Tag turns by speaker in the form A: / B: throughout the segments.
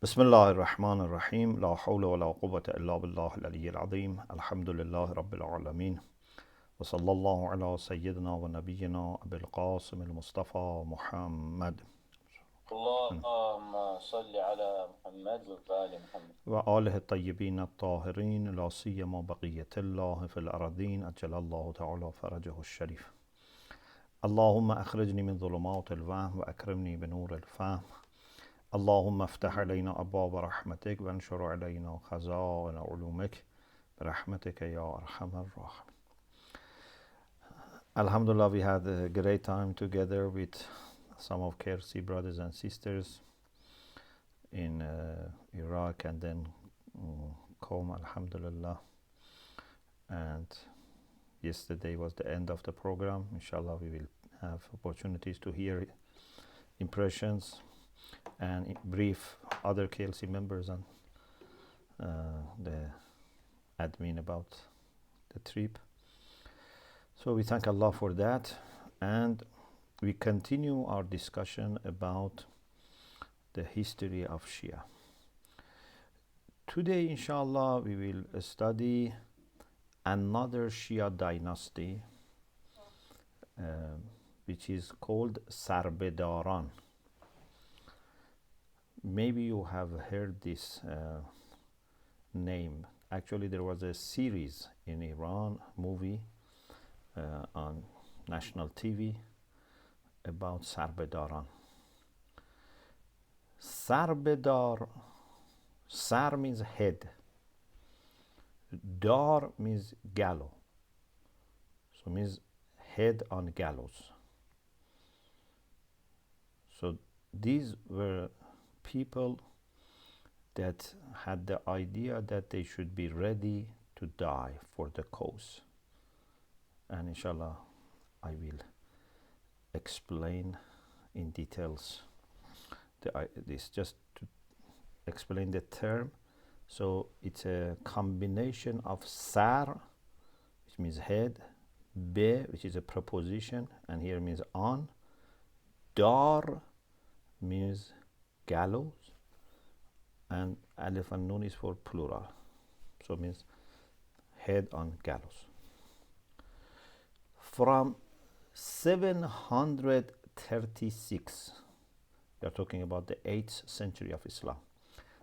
A: بسم الله الرحمن الرحيم لا حول ولا قوة إلا بالله العلي العظيم الحمد لله رب العالمين وصلى الله على سيدنا ونبينا أبي القاسم المصطفى محمد
B: اللهم صل على محمد وآل محمد
A: وآله الطيبين الطاهرين لا سيما بقية الله في الأرضين أجل الله تعالى فرجه الشريف. اللهم أخرجني من ظلمات الوهم وأكرمني بنور الفهم. اللهم افتح علينا أبواب رحمتك وانشر علينا خزائن علومك برحمتك يا أرحم الراحمين. Alhamdulillah, we had a great time together with some of KRC brothers and sisters in Iraq and then Qom, Alhamdulillah. And yesterday was the end of the program. Inshallah, we will have opportunities to hear impressions and brief other KLC members and the admin about the trip. So we thank Allah for that, and we continue our discussion about the history of Shia. Today, inshallah, we will study another Shia dynasty which is called Sarbrdaraan. Maybe you have heard this name. Actually, there was a series in Iran, movie on national TV about Sarbrdaraan. Sarbdar, Sar means head, Dar means gallows, so means head on gallows. So these were people that had the idea that they should be ready to die for the cause. And inshallah, I will explain in details this, just to explain the term. So it's a combination of Sar, which means head, Be, which is a preposition, and here means on, Dar means gallows, and Alif and Nun is for plural, so it means head on gallows. From 736, we are talking about the 8th century of Islam,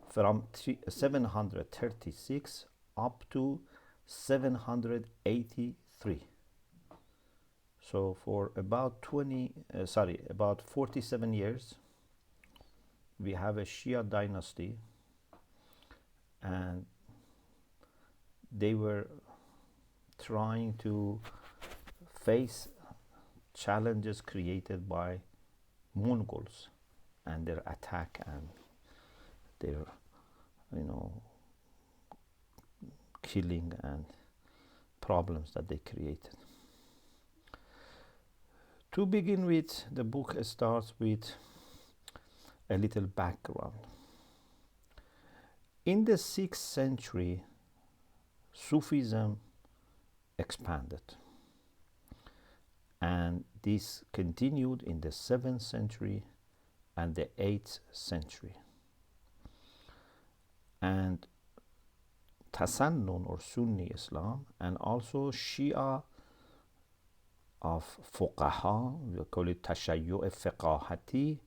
A: from 736 up to 783. So for about 47 years, we have a Shia dynasty, and they were trying to face challenges created by Mongols and their attack and their killing and problems that they created. To begin with, the book starts with a little background. In the 6th century, Sufism expanded, and this continued in the 7th century and the 8th century. And Tasannun or Sunni Islam, and also Shia of Fuqaha, we call it Tashayyu' Fiqahati,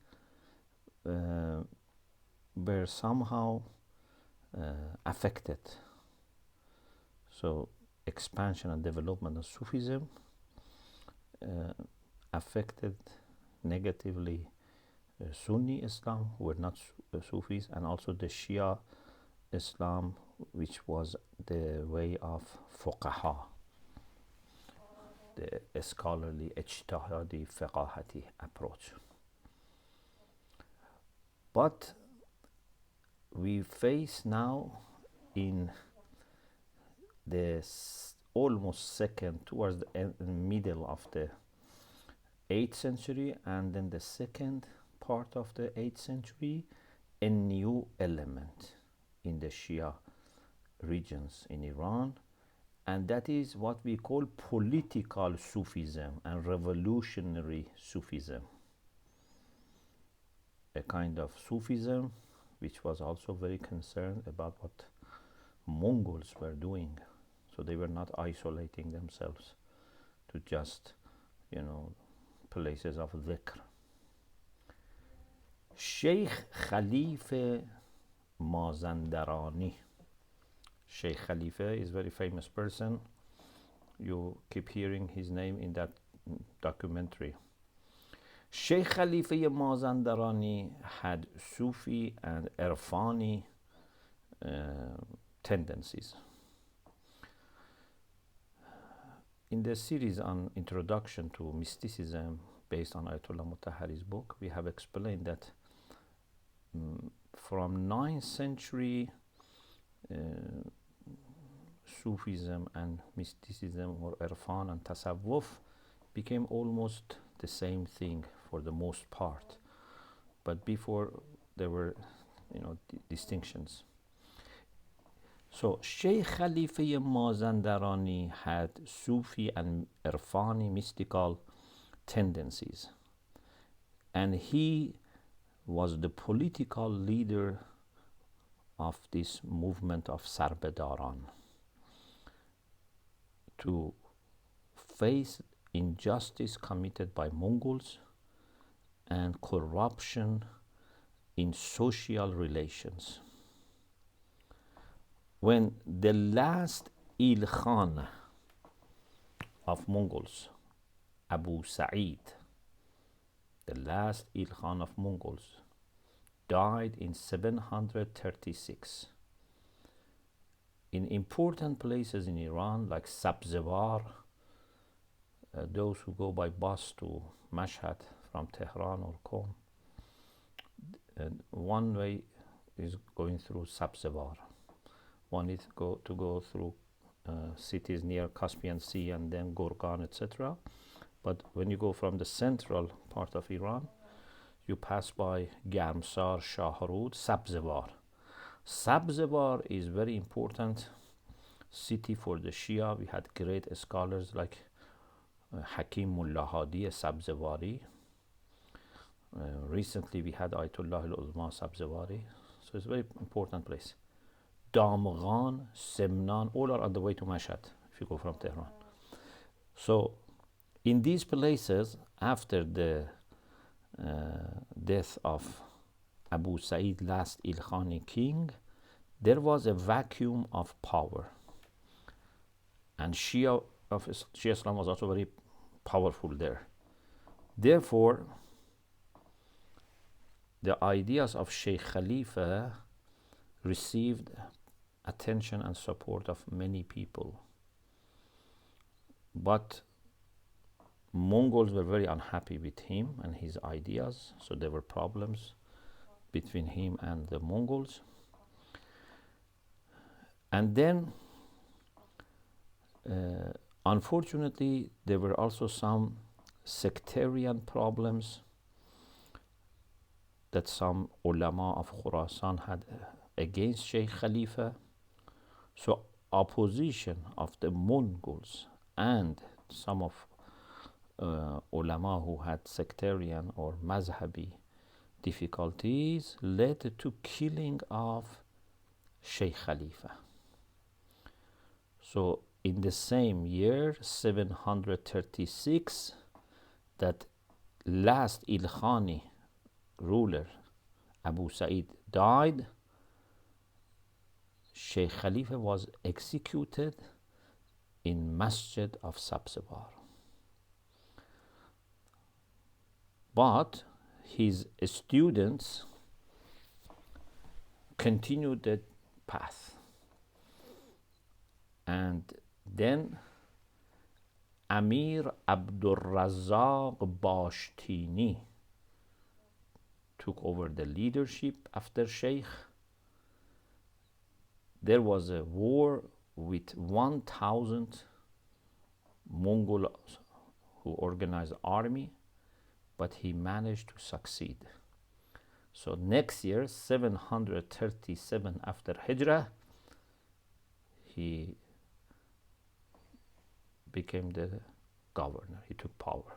A: were somehow affected. So expansion and development of Sufism affected negatively Sunni Islam, who were not Sufis, and also the Shia Islam, which was the way of Fuqaha, the scholarly ijtihadi fiqahati approach. But we face now in the almost second, towards the middle of the 8th century, and then the second part of the 8th century, a new element in the Shia regions in Iran, and that is what we call political Sufism and revolutionary Sufism. A kind of Sufism which was also very concerned about what Mongols were doing. So they were not isolating themselves to just, places of dhikr. Sheikh Khalifa Mazandarani. Sheikh Khalifa is a very famous person. You keep hearing his name in that documentary. Sheikh Khalifa Mazandarani had Sufi and Irfani tendencies. In the series on Introduction to Mysticism, based on Ayatollah Mutahhari's book, we have explained that from 9th century Sufism and mysticism, or Irfan and Tasawwuf, became almost the same thing for the most part. But before there were, distinctions. So Sheikh Khalifa Mazandarani had Sufi and Irfani mystical tendencies, and he was the political leader of this movement of Sarbrdaraan to face injustice committed by Mongols and corruption in social relations. When the last Il Khan of Mongols, Abu Sa'id, the last Il Khan of Mongols, died in 736. In important places in Iran, like Sabzevar, those who go by bus to Mashhad from Tehran or Qom, one way is going through Sabzevar. One is to go through cities near Caspian Sea and then Gorgan, etc. But when you go from the central part of Iran, you pass by Garmsar, Shahrud, Sabzevar. Sabzevar is very important city for the Shia. We had great scholars like Hakim Mullah Hadi Sabzevari. Recently we had Ayatollah al-Uzma Sabzevari. So it's a very important place. Damghan, Semnan, all are on the way to Mashhad if you go from Tehran. So in these places, after the death of Abu Sa'id, last Ilkhani king, there was a vacuum of power. And Shia Islam was also very powerful there. Therefore, the ideas of Sheikh Khalifa received attention and support of many people. But Mongols were very unhappy with him and his ideas, so there were problems between him and the Mongols. And then, unfortunately, there were also some sectarian problems that some ulama of Khurasan had against Sheikh Khalifa. So opposition of the Mongols and some of ulama who had sectarian or mazhabi difficulties led to killing of Sheikh Khalifa. So in the same year, 736, that last Ilkhani ruler, Abu Sa'id, died. Sheikh Khalifa was executed in Masjid of Sabzevar. But his students continued the path. And then Amir Abdurrazzaq Bashtini took over the leadership after Sheikh. There was a war with 1,000 Mongols who organized army, but he managed to succeed. So next year, 737 after Hijrah, he became the governor. He took power.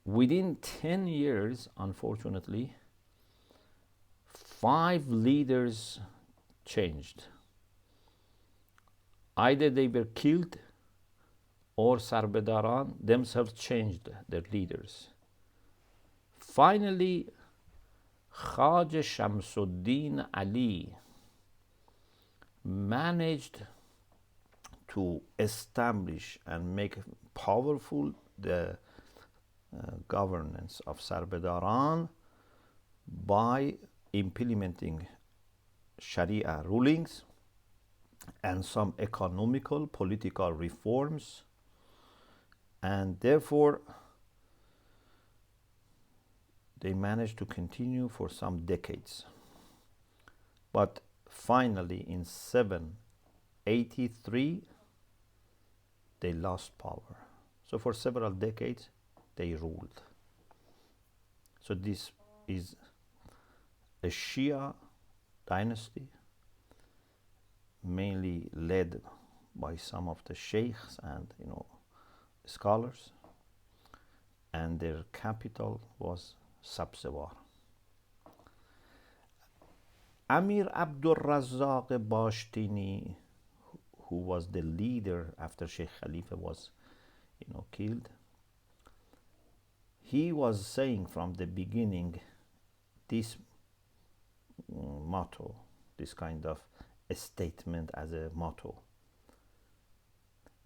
A: Within 10 years, unfortunately, 5 leaders changed. Either they were killed or Sarbrdaraan themselves changed their leaders. Finally, Khaj Shamsuddin Ali managed to establish and make powerful the governance of Sarbrdaraan by implementing Sharia rulings and some economical, political reforms, and therefore they managed to continue for some decades. But finally, in 783, they lost power. So for several decades, they ruled. So this is a Shia dynasty, mainly led by some of the sheikhs and scholars, and their capital was Sabzewar. Amir Abdul Razzaq Bashtini, who was the leader after Sheikh Khalifa was killed, he was saying from the beginning this motto, this kind of a statement as a motto: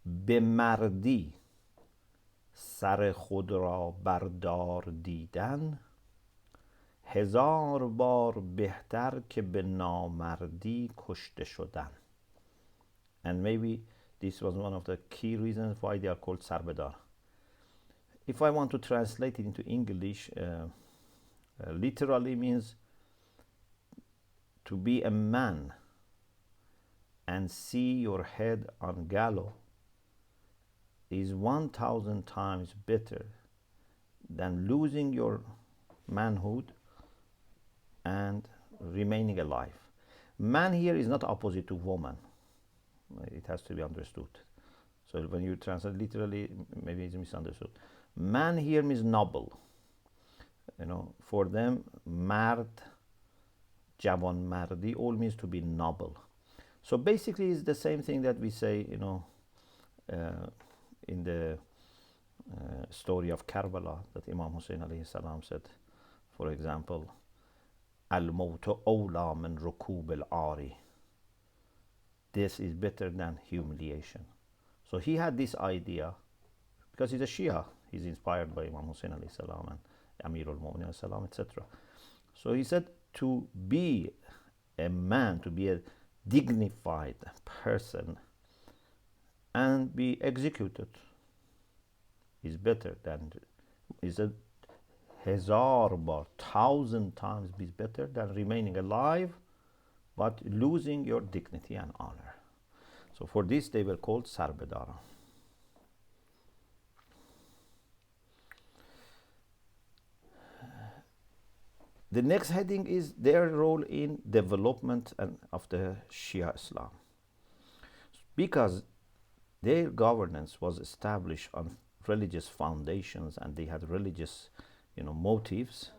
A: به مردی سر خود را بردار دیدن، هزار بار بهتر که به نامردی کشته شدن. And maybe this was one of the key reasons why they are called Sarbadar. If I want to translate it into English, literally means to be a man and see your head on gallows is 1,000 times better than losing your manhood and remaining alive. Man here is not opposite to woman. It has to be understood. So when you translate literally, maybe it's misunderstood. Man here means noble. For them, mard, javan mardi, all means to be noble. So basically, it's the same thing that we say, in the story of Karbala, that Imam Hussein alayhi salam said, for example, al-mawtu awla min rukub al-ari. This is better than humiliation. So he had this idea, because he's a Shia, he's inspired by Imam Hussein alayhi salam and Amir al-Mu'minin alayhi salam, etc. So he said, to be a man, to be a dignified person and be executed is better than, is a hezar bar, 1,000 times is better than remaining alive but losing your dignity and honor. So for this they were called Sarbrdaraan. The next heading is their role in development of the Shia Islam. Because their governance was established on religious foundations and they had religious motives.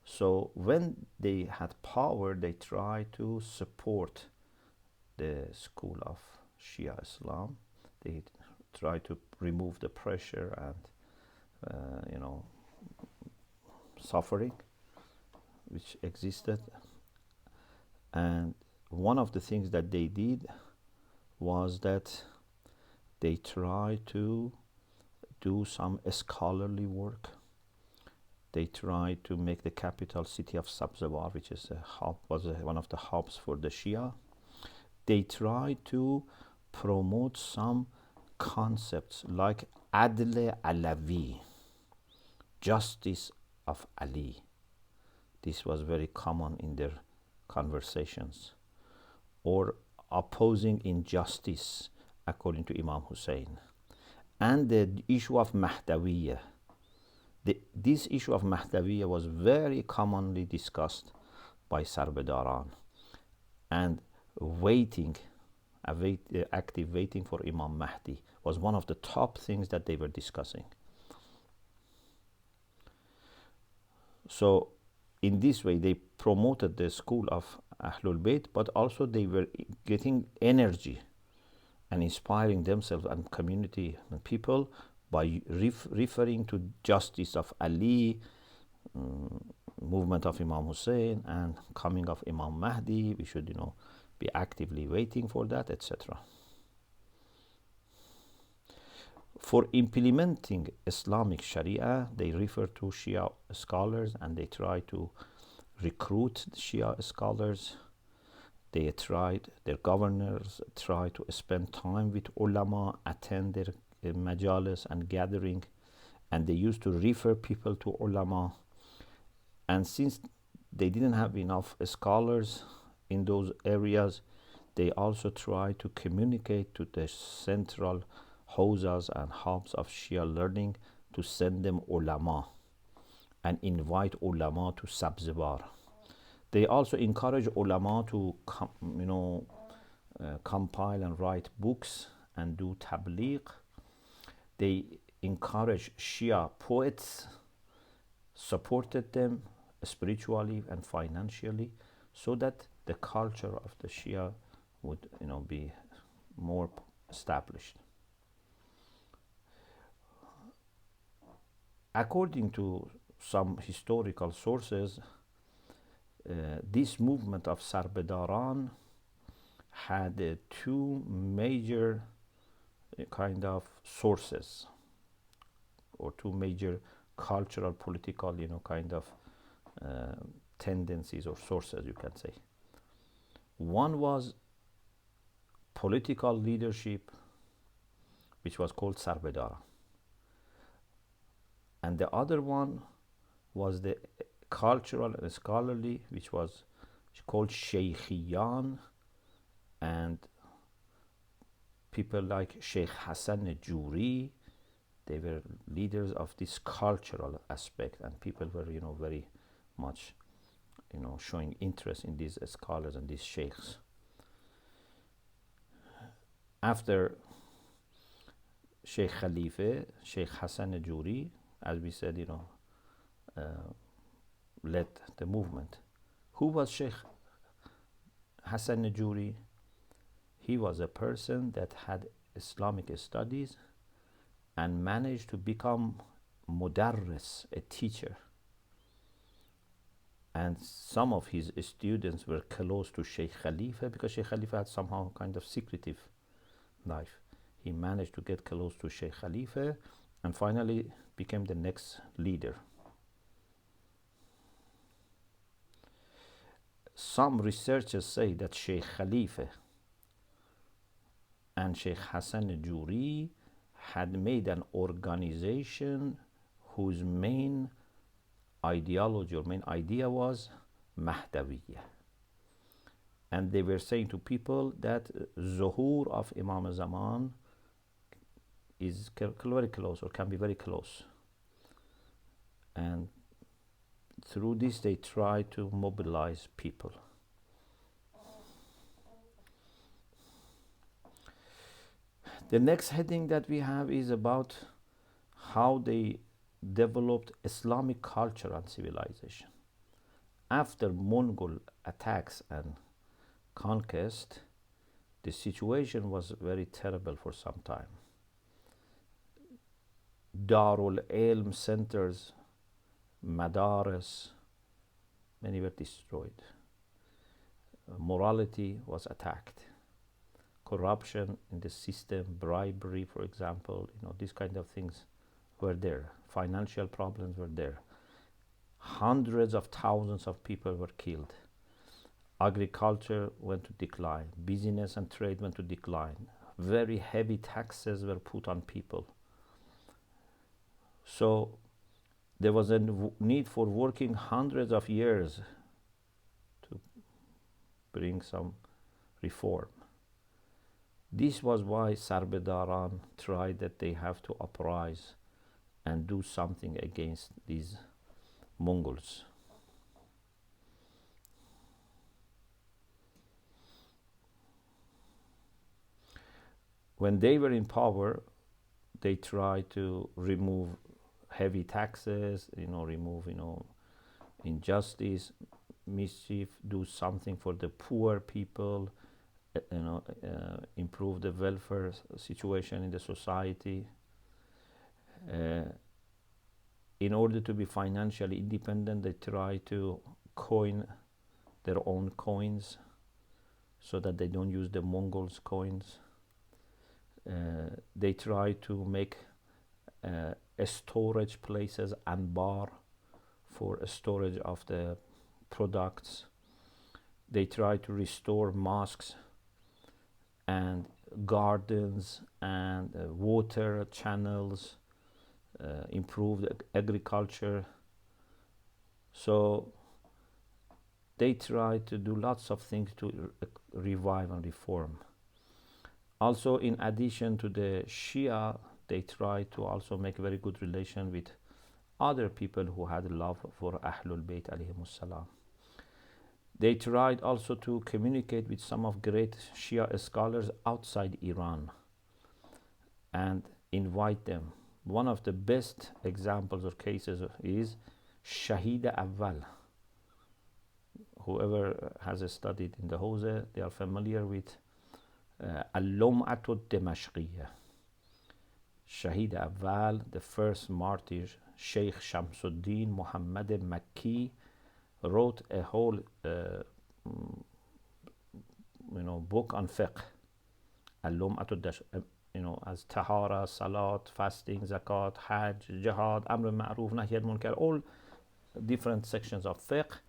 A: So when they had power, they tried to support the school of Shia Islam. They tried to remove the pressure and suffering which existed. And one of the things that they did was that they tried to do some scholarly work. They tried to make the capital city of Sabzewar, which is was one of the hubs for the Shia. They tried to promote some concepts like Adl Alawi, justice of Ali. This was very common in their conversations. Or opposing injustice, according to Imam Hussein. And the issue of Mahdawiyya. This issue of Mahdawiyya was very commonly discussed by Sarbrdaraan. And active waiting for Imam Mahdi was one of the top things that they were discussing. So in this way, they promoted the school of Ahlul Bayt, but also they were getting energy and inspiring themselves and community and people by referring to justice of Ali, movement of Imam Hussein, and coming of Imam Mahdi. We should, be actively waiting for that, etc. For implementing Islamic Sharia, they refer to Shia scholars and they try to recruit Shia scholars. Their governors try to spend time with ulama, attend their majalis and gathering, and they used to refer people to ulama. And since they didn't have enough scholars in those areas, they also try to communicate to the central hawzas and hubs of Shia learning to send them ulama and invite ulama to Sabzbar. They also encourage ulama to compile and write books and do tabligh. They encourage Shia poets, supported them spiritually and financially, so that the culture of the Shia would be more established. According to some historical sources, this movement of Sarbrdaraan had two major kind of sources, or two major cultural, political, kind of tendencies or sources, you can say. One was political leadership, which was called Sarbrdaraan, and the other one was the cultural and scholarly, which was called Sheikhiyan, and people like Sheikh Hassan Juri, they were leaders of this cultural aspect, and people were very much showing interest in these scholars and these sheikhs. After Sheikh Khalifa, Sheikh Hassan Juri, as we said, led the movement. Who was Sheikh Hassan Juri? He was a person that had Islamic studies and managed to become mudarris, a teacher. And some of his students were close to Sheikh Khalifa, because Sheikh Khalifa had somehow kind of secretive life. He managed to get close to Sheikh Khalifa and finally became the next leader. Some researchers say that Sheikh Khalifa and Sheikh Hassan Juri had made an organization whose main ideology or main idea was Mahdawiyya. And they were saying to people that Zuhur of Imam Zaman is very close, or can be very close. And through this they try to mobilize people. The next heading that we have is about how they developed Islamic culture and civilization. After Mongol attacks and conquest, the situation was very terrible for some time. Darul Ilm centers, madaris, many were destroyed. Morality was attacked. Corruption in the system, bribery, for example, these kind of things were there. Financial problems were there. Hundreds of thousands of people were killed. Agriculture went to decline. Business and trade went to decline. Very heavy taxes were put on people. So there was a need for working hundreds of years to bring some reform. This was why Sarbrdaraan tried that they have to uprise and do something against these Mongols. When they were in power, they tried to remove heavy taxes, remove injustice, mischief, do something for the poor people, improve the welfare situation in the society. Uh, in order to be financially independent, they try to coin their own coins so that they don't use the Mongols' coins. They try to make storage places and bar for storage of the products. They try to restore mosques and gardens and water channels, improve the agriculture. So they try to do lots of things to revive and reform. Also, in addition to the Shia, they try to also make very good relation with other people who had love for Ahlul Bayt alayhimus salam. They tried also to communicate with some of great Shia scholars outside Iran and invite them. One of the best examples or cases is Shahid Awwal. Whoever has studied in the Hawza, they are familiar with Al-Lum'atu Dimashqiyya. Shahid Awwal, the first martyr, Sheikh Shamsuddin Muhammad Makki, wrote a whole book on fiqh. Al-Lum'atu, as tahara, salat, fasting, zakat, hajj, jihad, amr ma'ruf, nahy anil munkar, all different sections of fiqh.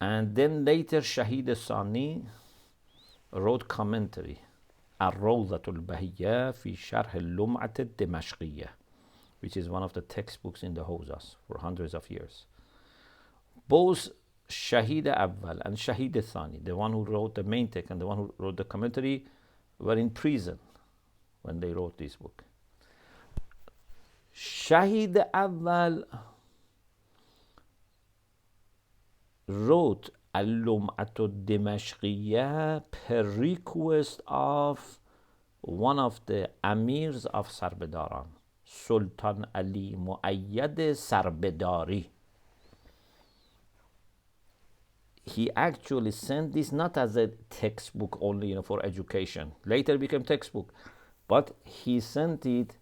A: And then later Shahid Sani wrote commentary, Al-Rawdatul Bahiyya fi Sharh al-Lum'at al-Dimashqiyya, which is one of the textbooks in the Hawzas for hundreds of years. Both Shahid Awwal and Shahid Thani, the one who wrote the main text and the one who wrote the commentary, were in prison when they wrote this book. Shahid Awwal wrote Al-Lum'atu Dimashqiyya per request of one of the amirs of Sarbrdaraan, Sultan Ali Muayyad Sarbdari. He actually sent this not as a textbook only, for education. Later became textbook, but he sent it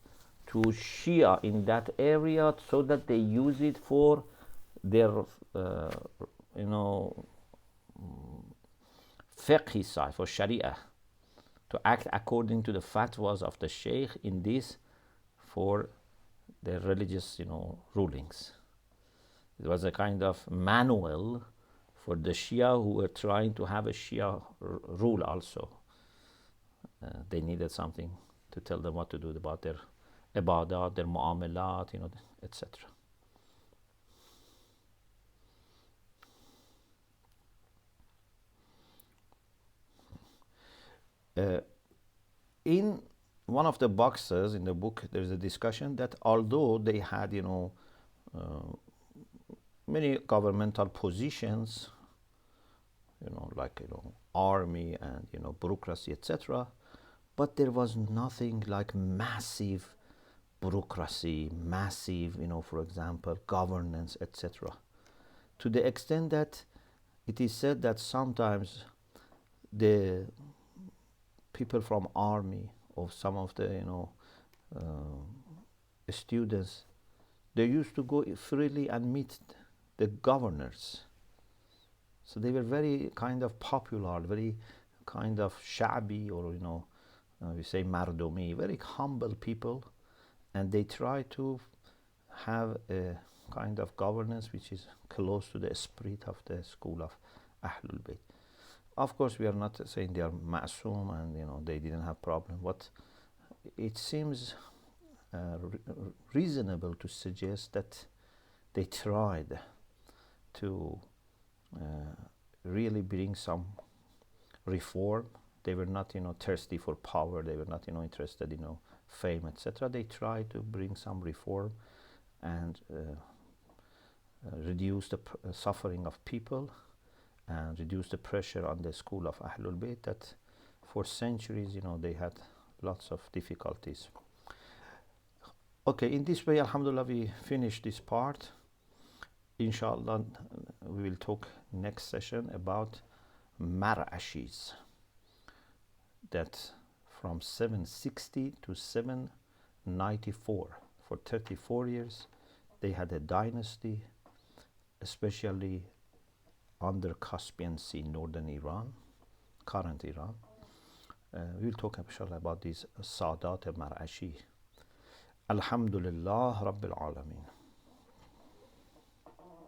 A: to Shia in that area so that they use it for their, fiqh side, for Sharia, to act according to the fatwas of the Sheikh in this for their religious, rulings. It was a kind of manual for the Shia who were trying to have a Shia rule also. They needed something to tell them what to do about their ibadat, their mu'amalat, etc. In one of the boxes in the book, there's a discussion that although they had, many governmental positions, like, army and, bureaucracy, etc., but there was nothing like massive bureaucracy, massive, for example, governance, etc. To the extent that it is said that sometimes the people from army or some of the students, they used to go freely and meet the governors. So they were very kind of popular, very kind of shabi, or we say mardomi, very humble people, and they try to have a kind of governance which is close to the spirit of the school of Ahlul Bayt. Of course, we are not saying they are ma'soom and they didn't have problem, but it seems reasonable to suggest that they tried to really bring some reform. They were not thirsty for power. They were not interested in fame, etc. They tried to bring some reform and reduce the suffering of people and reduce the pressure on the school of Ahlul Bayt that for centuries, they had lots of difficulties. Okay, in this way, alhamdulillah, we finished this part. Inshallah, we will talk next session about Mar'ashis, that from 760 to 794, for 34 years, they had a dynasty, especially under Caspian Sea, northern Iran, current Iran. We'll talk inshallah about these Sadat Mar'ashi. Alhamdulillah Rabbil Alameen.